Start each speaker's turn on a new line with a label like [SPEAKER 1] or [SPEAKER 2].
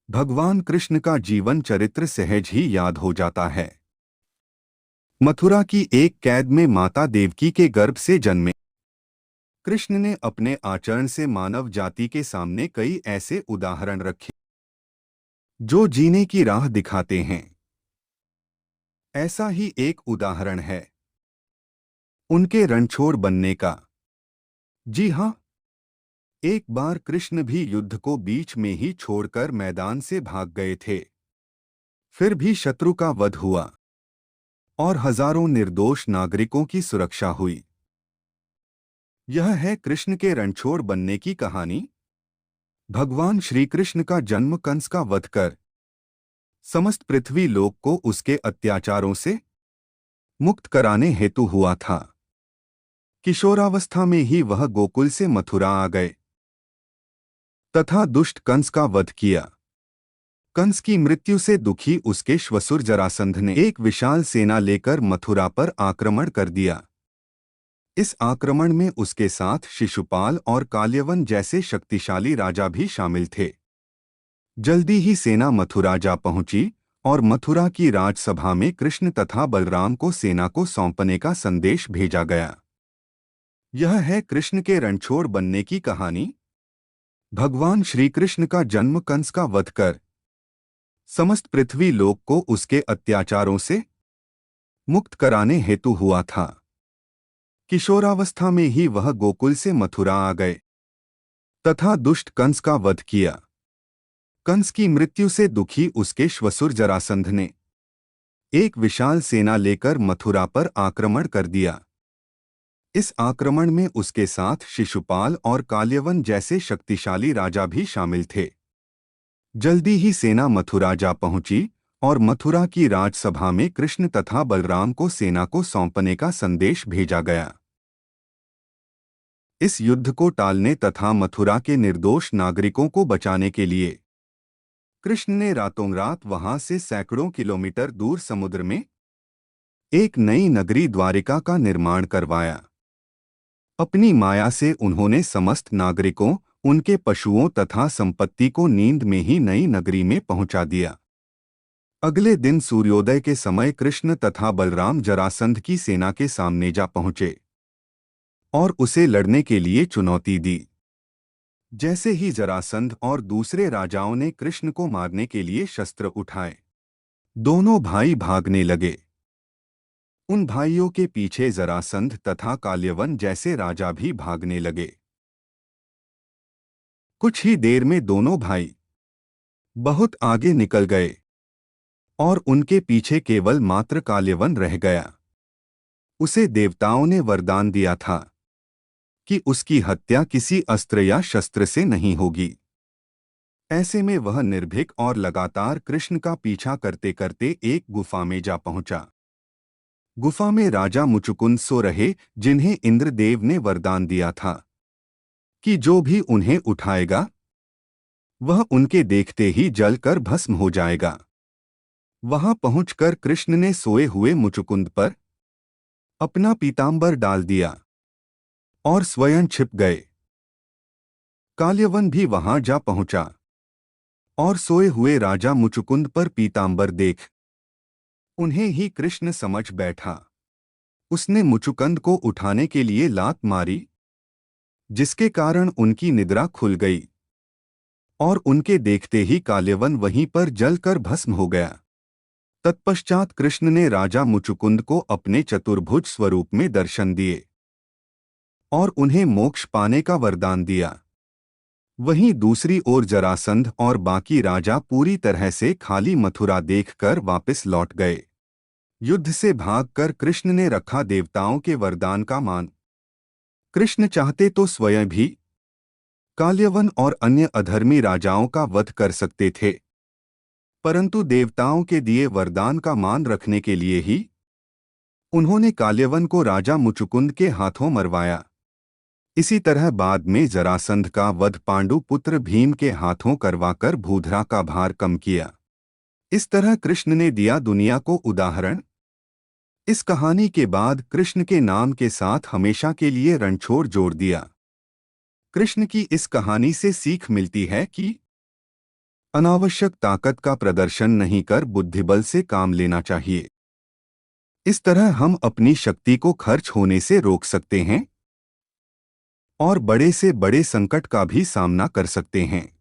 [SPEAKER 1] भगवान कृष्ण का जीवन चरित्र सहज ही याद हो जाता है। मथुरा की एक कैद में माता देवकी के गर्भ से जन्मे कृष्ण ने अपने आचरण से मानव जाति के सामने कई ऐसे उदाहरण रखे जो जीने की राह दिखाते हैं। ऐसा ही एक उदाहरण है उनके रणछोड़ बनने का। जी हाँ, एक बार कृष्ण भी युद्ध को बीच में ही छोड़कर मैदान से भाग गए थे। फिर भी शत्रु का वध हुआ और हजारों निर्दोष नागरिकों की सुरक्षा हुई। यह है कृष्ण के रणछोड़ बनने की कहानी। भगवान श्री कृष्ण का जन्म कंस का वध कर समस्त पृथ्वी लोक को उसके अत्याचारों से मुक्त कराने हेतु हुआ था। किशोरावस्था में ही वह गोकुल से मथुरा आ गए तथा दुष्ट कंस का वध किया। कंस की मृत्यु से दुखी उसके श्वशुर जरासंध ने एक विशाल सेना लेकर मथुरा पर आक्रमण कर दिया। इस आक्रमण में उसके साथ शिशुपाल और काल्यवन जैसे शक्तिशाली राजा भी शामिल थे। जल्दी ही सेना मथुरा जा पहुंची और मथुरा की राजसभा में कृष्ण तथा बलराम को सेना को सौंपने का संदेश भेजा गया। यह है कृष्ण के रणछोड़ बनने की कहानी। भगवान श्री कृष्ण का जन्म कंस का वध कर समस्त पृथ्वी लोक को उसके अत्याचारों से मुक्त कराने हेतु हुआ था। किशोरावस्था में ही वह गोकुल से मथुरा आ गए तथा दुष्ट कंस का वध किया। कंस की मृत्यु से दुखी उसके श्वशुर जरासंध ने एक विशाल सेना लेकर मथुरा पर आक्रमण कर दिया। इस आक्रमण में उसके साथ शिशुपाल और काल्यवन जैसे शक्तिशाली राजा भी शामिल थे। जल्दी ही सेना मथुरा जा पहुंची और मथुरा की राजसभा में कृष्ण तथा बलराम को सेना को सौंपने का संदेश भेजा गया। इस युद्ध को टालने तथा मथुरा के निर्दोष नागरिकों को बचाने के लिए कृष्ण ने रातों रात वहां से सैकड़ों किलोमीटर दूर समुद्र में एक नई नगरी द्वारिका का निर्माण करवाया। अपनी माया से उन्होंने समस्त नागरिकों, उनके पशुओं तथा संपत्ति को नींद में ही नई नगरी में पहुंचा दिया। अगले दिन सूर्योदय के समय कृष्ण तथा बलराम जरासंध की सेना के सामने जा पहुंचे और उसे लड़ने के लिए चुनौती दी। जैसे ही जरासंध और दूसरे राजाओं ने कृष्ण को मारने के लिए शस्त्र उठाए, दोनों भाई भागने लगे। उन भाइयों के पीछे जरासंध तथा काल्यवन जैसे राजा भी भागने लगे। कुछ ही देर में दोनों भाई बहुत आगे निकल गए और उनके पीछे केवल मात्र काल्यवन रह गया। उसे देवताओं ने वरदान दिया था कि उसकी हत्या किसी अस्त्र या शस्त्र से नहीं होगी। ऐसे में वह निर्भीक और लगातार कृष्ण का पीछा करते करते एक गुफा में जा पहुंचा। गुफा में राजा मुचुकुंद सो रहे, जिन्हें इंद्रदेव ने वरदान दिया था कि जो भी उन्हें उठाएगा वह उनके देखते ही जलकर भस्म हो जाएगा। वहां पहुंचकर कृष्ण ने सोए हुए मुचुकुंद पर अपना पीतांबर डाल दिया और स्वयं छिप गए। काल्यवन भी वहां जा पहुंचा और सोए हुए राजा मुचुकुंद पर पीतांबर देख उन्हें ही कृष्ण समझ बैठा। उसने मुचुकुंद को उठाने के लिए लात मारी, जिसके कारण उनकी निद्रा खुल गई और उनके देखते ही काल्यवन वहीं पर जलकर भस्म हो गया। तत्पश्चात कृष्ण ने राजा मुचुकुंद को अपने चतुर्भुज स्वरूप में दर्शन दिए और उन्हें मोक्ष पाने का वरदान दिया। वहीं दूसरी ओर जरासंध और बाकी राजा पूरी तरह से खाली मथुरा देखकर वापस लौट गए। युद्ध से भागकर कृष्ण ने रखा देवताओं के वरदान का मान। कृष्ण चाहते तो स्वयं भी काल्यवन और अन्य अधर्मी राजाओं का वध कर सकते थे, परंतु देवताओं के दिए वरदान का मान रखने के लिए ही उन्होंने काल्यवन को राजा मुचुकुंद के हाथों मरवाया। इसी तरह बाद में जरासंध का वध पांडु पुत्र भीम के हाथों करवाकर भूधरा का भार कम किया। इस तरह कृष्ण ने दिया दुनिया को उदाहरण। इस कहानी के बाद कृष्ण के नाम के साथ हमेशा के लिए रणछोड़ जोड़ दिया। कृष्ण की इस कहानी से सीख मिलती है कि अनावश्यक ताकत का प्रदर्शन नहीं कर बुद्धिबल से काम लेना चाहिए। इस तरह हम अपनी शक्ति को खर्च होने से रोक सकते हैं और बड़े से बड़े संकट का भी सामना कर सकते हैं।